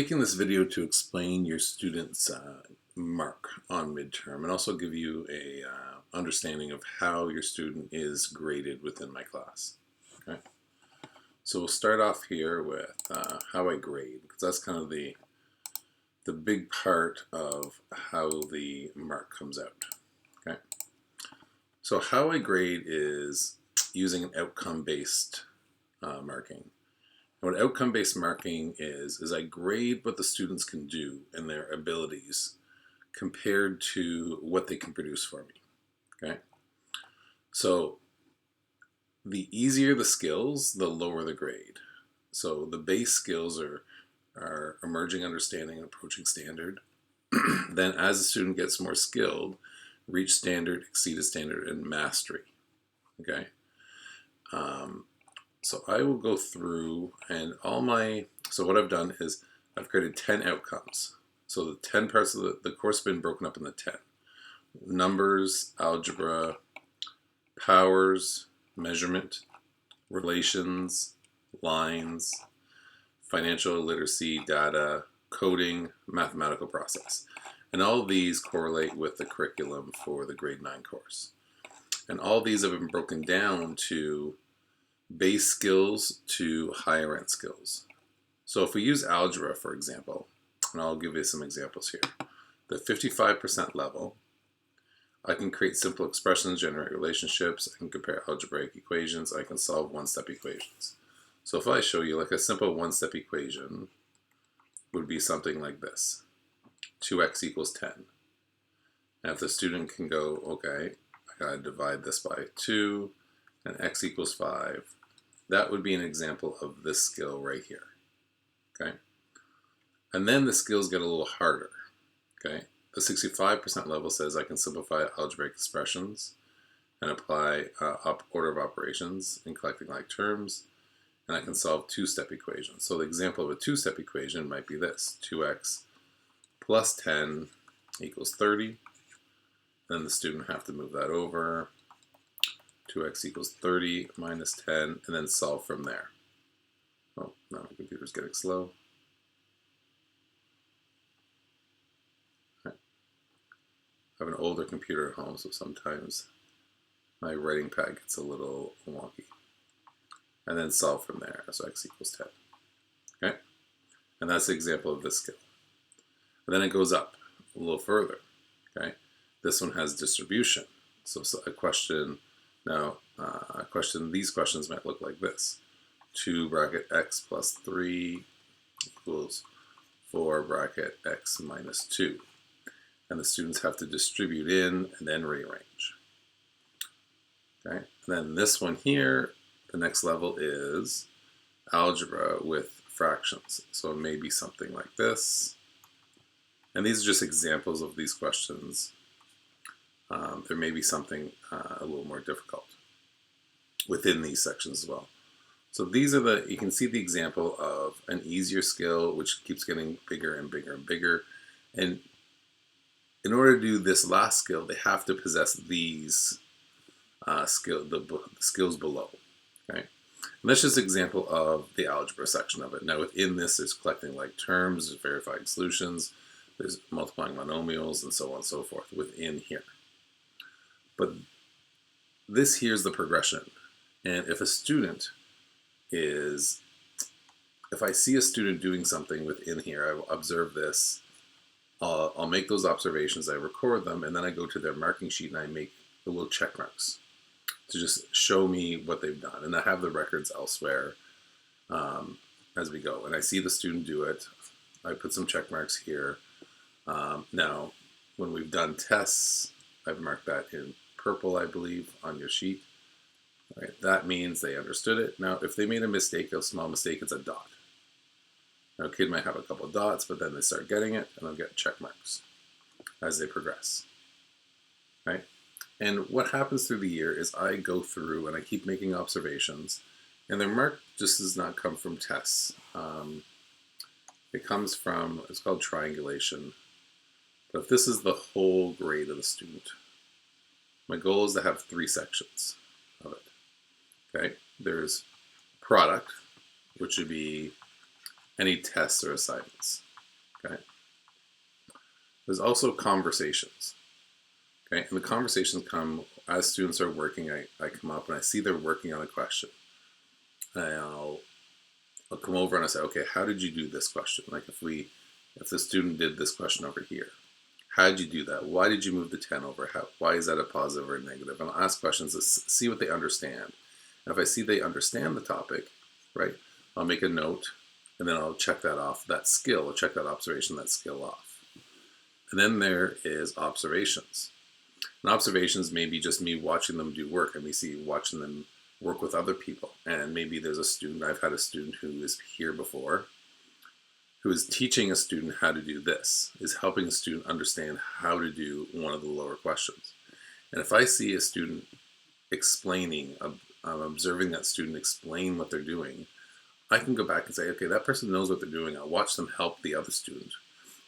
Making this video to explain your students' mark on midterm and also give you a understanding of how your student is graded within my class. Okay, so we'll start off here with how I grade, because that's kind of the big part of how the mark comes out. Okay, so how I grade is using an outcome-based marking. What outcome-based marking is I grade what the students can do and their abilities compared to what they can produce for me. Okay, so the easier the skills, the lower the grade. So the base skills are emerging understanding and approaching standard. Then as the student gets more skilled, reach standard, exceeded standard, and mastery. Okay, so I will go through and so what I've done is I've created 10 outcomes. So the 10 parts of the course have been broken up into 10. Numbers, algebra, powers, measurement, relations, lines, financial literacy, data, coding, mathematical process. And all of these correlate with the curriculum for the grade 9 course. And all these have been broken down to base skills to higher end skills. So if we use algebra, for example, and I'll give you some examples here. The 55% level, I can create simple expressions, generate relationships, I can compare algebraic equations, I can solve one-step equations. So if I show you like a simple one-step equation would be something like this. 2x equals 10. And if the student can go, okay, I gotta divide this by 2, and x equals 5, that would be an example of this skill right here. Okay? And then the skills get a little harder. Okay? The 65% level says I can simplify algebraic expressions and apply order of operations in collecting like terms, and I can solve two-step equations. So the example of a two-step equation might be this: 2x plus 10 equals 30. Then the student have to move that over. 2x equals 30 minus 10, and then solve from there. Oh, now my computer's getting slow. I have an older computer at home, so sometimes my writing pad gets a little wonky. And then solve from there, so x equals 10. Okay? And that's the example of this skill. And then it goes up a little further. Okay? This one has distribution. So a question, these questions might look like this. 2 bracket x plus 3 equals 4 bracket x minus 2. And the students have to distribute in and then rearrange. Okay? And then this one here, the next level is algebra with fractions. So it may be something like this. And these are just examples of these questions. There may be something a little more difficult within these sections as well. So these are you can see the example of an easier skill which keeps getting bigger and bigger and bigger. And in order to do this last skill, they have to possess these skills below. Okay, and that's just an example of the algebra section of it. Now within this, there's collecting like terms, there's verifying solutions, there's multiplying monomials, and so on and so forth within here. But this here's the progression. And if I see a student doing something within here, I will observe this. I'll make those observations, I record them, and then I go to their marking sheet and I make the little check marks to just show me what they've done. And I have the records elsewhere as we go. And I see the student do it. I put some check marks here. Now, when we've done tests, I've marked that in purple, I believe, on your sheet. All right, that means they understood it. Now, if they made a small mistake, it's a dot. Now, a kid might have a couple of dots, but then they start getting it, and they'll get check marks as they progress. Right? And what happens through the year is I go through and I keep making observations, and their mark just does not come from tests. It comes from, it's called triangulation. But if this is the whole grade of the student, my goal is to have 3 sections of it. Okay, there's product, which would be any tests or assignments. Okay. There's also conversations. Okay, and the conversations come as students are working. I come up and I see they're working on a question. I'll come over and I say, okay, how did you do this question? Like if the student did this question over here, how did you do that? Why did you move the 10 over? Why is that a positive or a negative? And I'll ask questions to see what they understand. And if I see they understand the topic, right, I'll make a note and then I'll check that off, that skill, I'll check that observation, that skill off. And then there is observations. And observations may be just me watching them do work. I may see watching them work with other people. And maybe there's a student, I've had a student who is here before, who is teaching a student how to do this, is helping a student understand how to do one of the lower questions. And if I see a student explaining, I'm observing that student explain what they're doing, I can go back and say, okay, that person knows what they're doing. I'll watch them help the other student,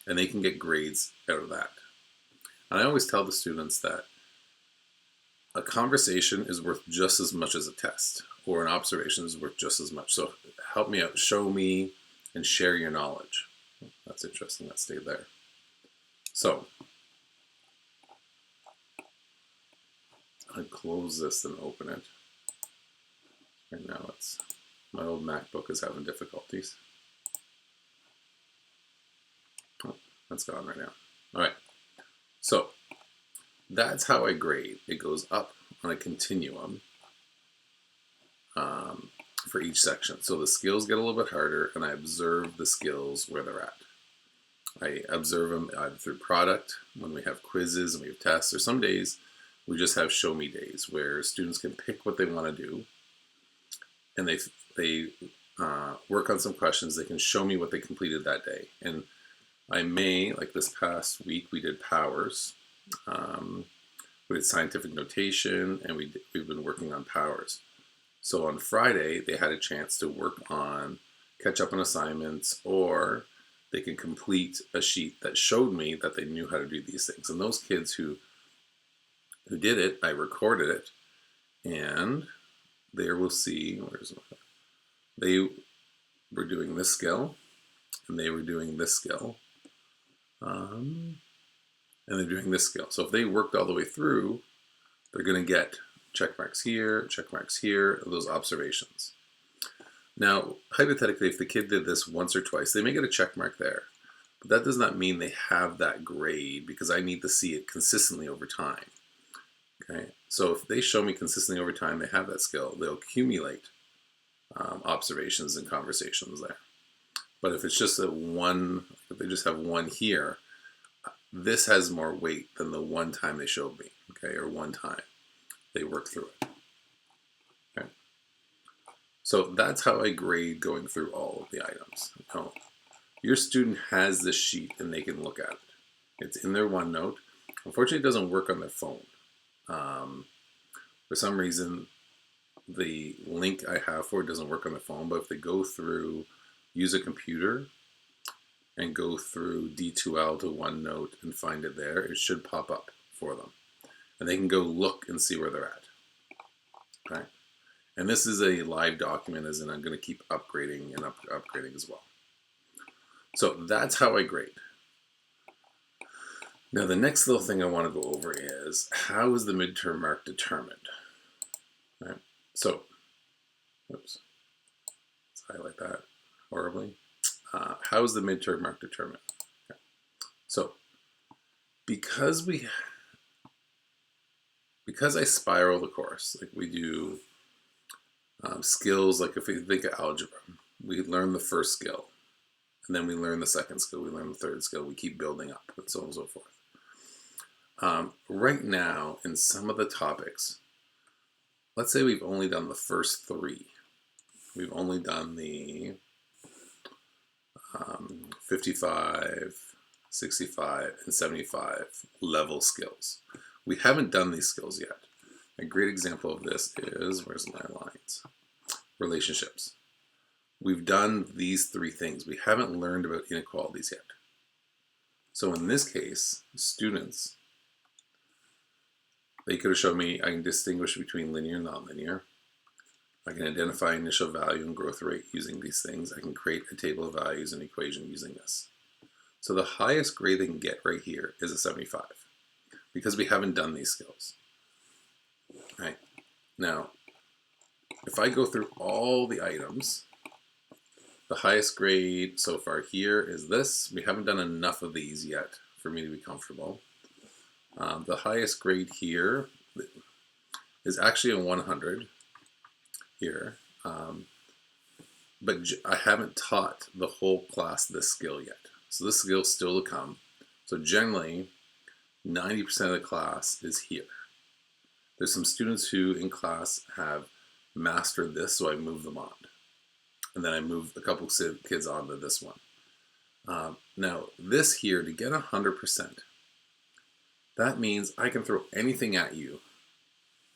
and they can get grades out of that. And I always tell the students that a conversation is worth just as much as a test, or an observation is worth just as much. So help me out, show me, and share your knowledge. That's interesting, that stayed there. So I close this and open it. Right now my old MacBook is having difficulties. Oh, that's gone right now. All right, so that's how I grade. It goes up on a continuum for each section. So the skills get a little bit harder, and I observe the skills where they're at. I observe them either through product, when we have quizzes and we have tests, or some days we just have show me days where students can pick what they want to do, and they work on some questions. They can show me what they completed that day. And I may, like this past week, we did powers. We did scientific notation, and we've been working on powers. So on Friday, they had a chance to work on catch up on assignments, or they can complete a sheet that showed me that they knew how to do these things. And those kids who did it, I recorded it, and there we'll see, they were doing this skill, and they were doing this skill, and they're doing this skill. So if they worked all the way through, they're going to get check marks here, those observations. Now, hypothetically, if the kid did this once or twice, they may get a check mark there. But that does not mean they have that grade, because I need to see it consistently over time. Okay, so if they show me consistently over time, they have that skill, they'll accumulate observations and conversations there. But if it's just if they just have one here, this has more weight than the one time they showed me, okay, or one time they worked through it. Okay, so that's how I grade going through all of the items. Now, your student has this sheet and they can look at it. It's in their OneNote. Unfortunately, it doesn't work on their phone. For some reason, the link I have for it doesn't work on the phone, but if they go through, use a computer, and go through D2L to OneNote and find it there, it should pop up for them. And they can go look and see where they're at. Okay? And this is a live document, as in I'm going to keep upgrading and upgrading as well. So that's how I grade. Now the next little thing I want to go over is, how is the midterm mark determined? Right? So, oops, let's highlight that horribly. How is the midterm mark determined? Okay. So, because I spiral the course, like we do skills, like if we think of algebra, we learn the first skill, and then we learn the second skill, we learn the third skill, we keep building up, and so on and so forth. Right now, in some of the topics, let's say we've only done the first three. We've only done the 55, 65, and 75 level skills. We haven't done these skills yet. A great example of this is, where's my lines? Relationships. We've done these three things. We haven't learned about inequalities yet. So in this case, students, they could have shown me I can distinguish between linear and nonlinear. I can identify initial value and growth rate using these things. I can create a table of values and equation using this. So the highest grade they can get right here is a 75 because we haven't done these skills. Right. Now, if I go through all the items, the highest grade so far here is this. We haven't done enough of these yet for me to be comfortable. The highest grade here is actually a 100 here. But I haven't taught the whole class this skill yet. So this skill is still to come. So generally, 90% of the class is here. There's some students who in class have mastered this, so I move them on. And then I move a couple kids on to this one. Now, this here, to get 100%, that means I can throw anything at you,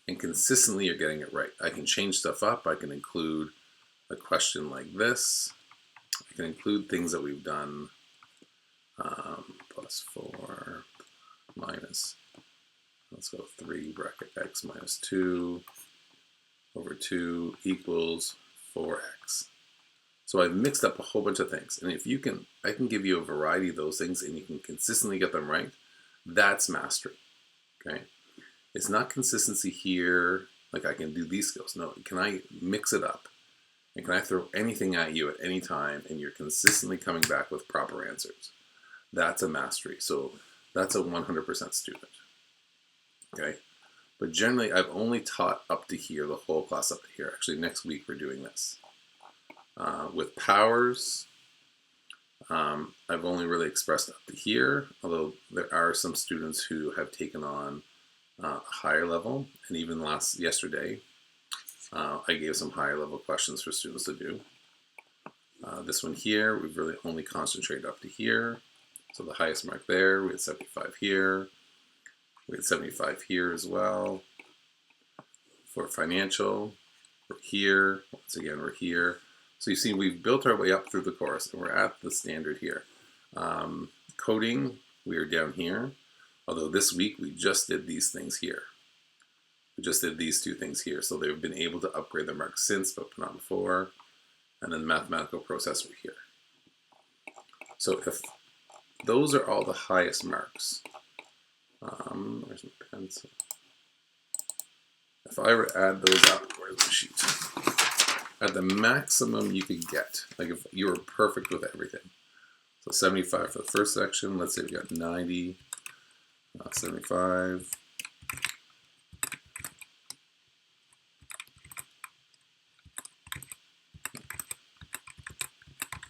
and consistently you're getting it right. I can change stuff up. I can include a question like this. I can include things that we've done. Plus 4 minus, let's go 3 bracket x minus 2 over 2 equals 4x. So I've mixed up a whole bunch of things. And if you can, I can give you a variety of those things and you can consistently get them right. That's mastery, okay? It's not consistency here, like I can do these skills. No, can I mix it up? And can I throw anything at you at any time and you're consistently coming back with proper answers? That's a mastery. So that's a 100% student, okay? But generally, I've only taught up to here, the whole class up to here. Actually, next week we're doing this. With powers, I've only really expressed up to here, although there are some students who have taken on a higher level, and even yesterday, I gave some higher level questions for students to do. This one here, we've really only concentrated up to here. So the highest mark there, we had 75 here. We had 75 here as well. For financial, we're here. Once again, we're here. So you see, we've built our way up through the course, and we're at the standard here. Coding, we are down here. Although this week, we just did these things here. We just did these two things here. So they've been able to upgrade their marks since, but not before. And then mathematical process, we're here. So if those are all the highest marks, where's my pencil? If I were to add those up, where's the sheet? At the maximum you could get, like if you were perfect with everything. So 75 for the first section, let's say we got 90, 75.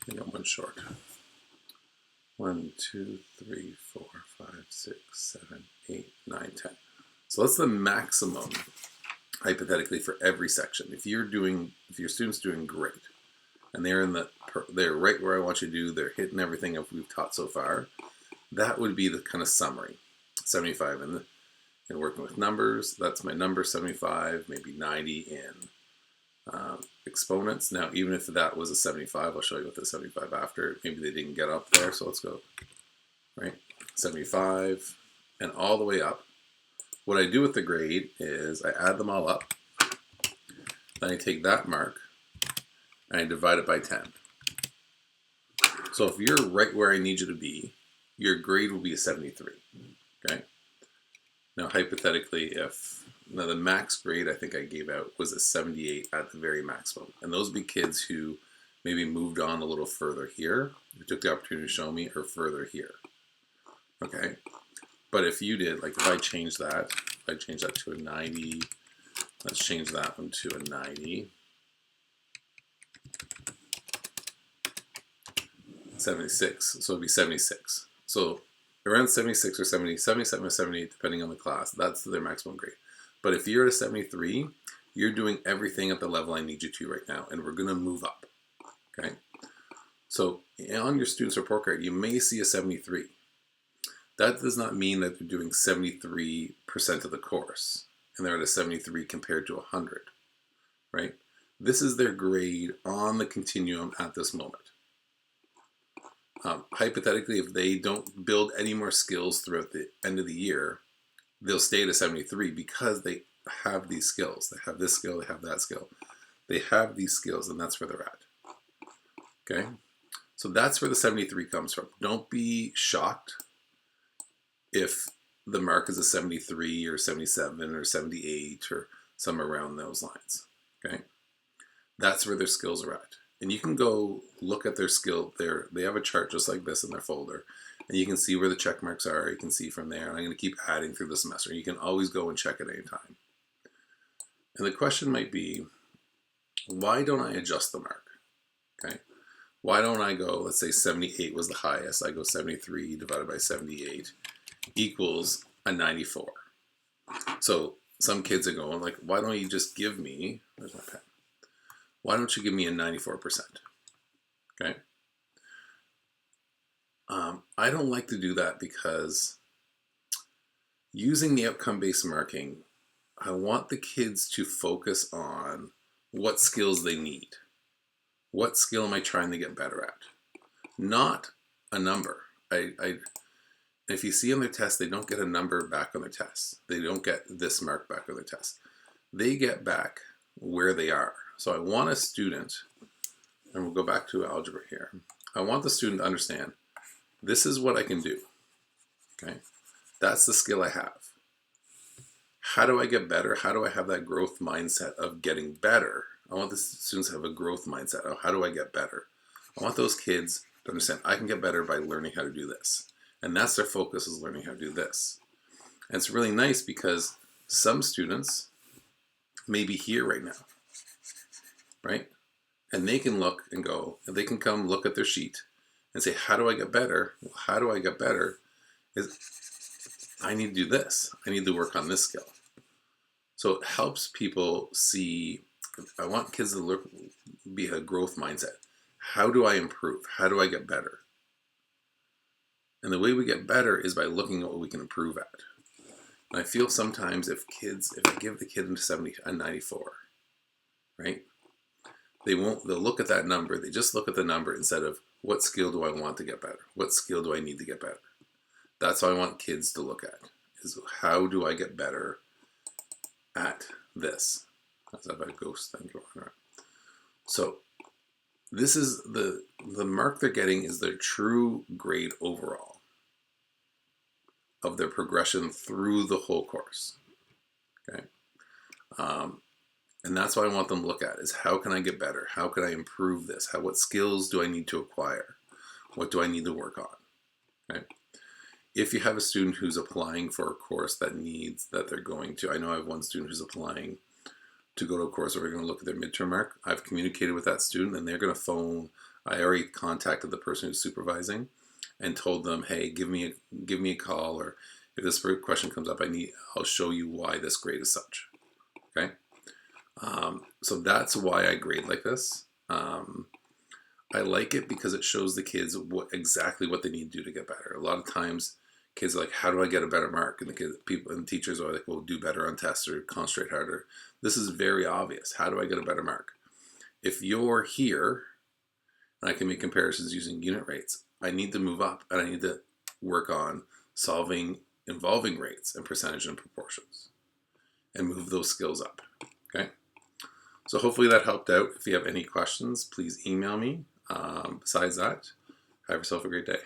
I got one short. 1, 2, 3, 4, 5, 6, 7, 8, 9, 10. So that's the maximum, hypothetically, for every section. If your student's doing great, and they're right where I want you to do, they're hitting everything that we've taught so far, that would be the kind of summary. 75 in working with numbers, that's my number, 75, maybe 90 in exponents. Now, even if that was a 75, I'll show you what the 75 after. Maybe they didn't get up there, so let's go, right? 75 and all the way up. What I do with the grade is I add them all up. Then I take that mark and I divide it by 10. So if you're right where I need you to be, your grade will be a 73, okay? Now, hypothetically, now the max grade I think I gave out was a 78 at the very maximum. And those would be kids who maybe moved on a little further here, who took the opportunity to show me, or further here, okay? But if you did, like if I change that to a 90, let's change that one to a 90. 76, so it'd be 76. So around 76 or 70, 77 or 78, depending on the class, that's their maximum grade. But if you're at a 73, you're doing everything at the level I need you to right now, and we're gonna move up, okay? So on your student's report card, you may see a 73. That does not mean that they're doing 73% of the course, and they're at a 73 compared to 100, right? This is their grade on the continuum at this moment. Hypothetically, if they don't build any more skills throughout the end of the year, they'll stay at a 73 because they have these skills. They have this skill, they have that skill. They have these skills, and that's where they're at. Okay? So that's where the 73 comes from. Don't be shocked if the mark is a 73 or 77 or 78 or somewhere around those lines. Okay, that's where their skills are at. And you can go look at their skill. They have a chart just like this in their folder, and you can see where the check marks are. You can see from there. And I'm going to keep adding through the semester. You can always go and check at any time. And the question might be, why don't I adjust the mark? Okay, why don't I go, let's say 78 was the highest. I go 73 divided by 78 equals a 94. So some kids are going like, why don't you just give me, where's my pen? Why don't you give me a 94%? Okay. I don't like to do that because using the outcome-based marking, I want the kids to focus on what skills they need. What skill am I trying to get better at? Not a number. If you see on their test, they don't get a number back on their test. They don't get this mark back on their test. They get back where they are. So I want a student, and we'll go back to algebra here. I want the student to understand, this is what I can do. Okay, that's the skill I have. How do I get better? How do I have that growth mindset of getting better? I want the students to have a growth mindset of how do I get better? I want those kids to understand I can get better by learning how to do this. And that's their focus, is learning how to do this. And it's really nice because some students may be here right now, right? And they can look and go, and they can come look at their sheet and say, how do I get better? Well, how do I get better? Is I need to do this. I need to work on this skill. So it helps people see, I want kids to be a growth mindset. How do I improve? How do I get better? And the way we get better is by looking at what we can improve at. And I feel sometimes if I give the kid a 94, right? They'll look at that number. They just look at the number instead of what skill do I want to get better? What skill do I need to get better? That's what I want kids to look at, is how do I get better at this? That's about a ghost thing going on. So this is the mark they're getting is their true grade overall of their progression through the whole course. Okay. And that's what I want them to look at, is how can I get better? How can I improve this? What skills do I need to acquire? What do I need to work on? Okay. If you have a student who's applying for a course that they're going to, I know I have one student who's applying to go to a course where we're going to look at their midterm mark. I've communicated with that student and they're going to phone. I already contacted the person who's supervising and told them, hey, give me a call, or if this question comes up, I'll show you why this grade is such. Okay. So that's why I grade like this. I like it because it shows the kids exactly what they need to do to get better. A lot of times kids are like, how do I get a better mark? And the teachers are like, well, do better on tests or concentrate harder. This is very obvious. How do I get a better mark? If you're here, and I can make comparisons using unit rates, I need to move up and I need to work on solving involving rates and percentage and proportions and move those skills up. Okay. So hopefully that helped out. If you have any questions, please email me. Besides that, have yourself a great day.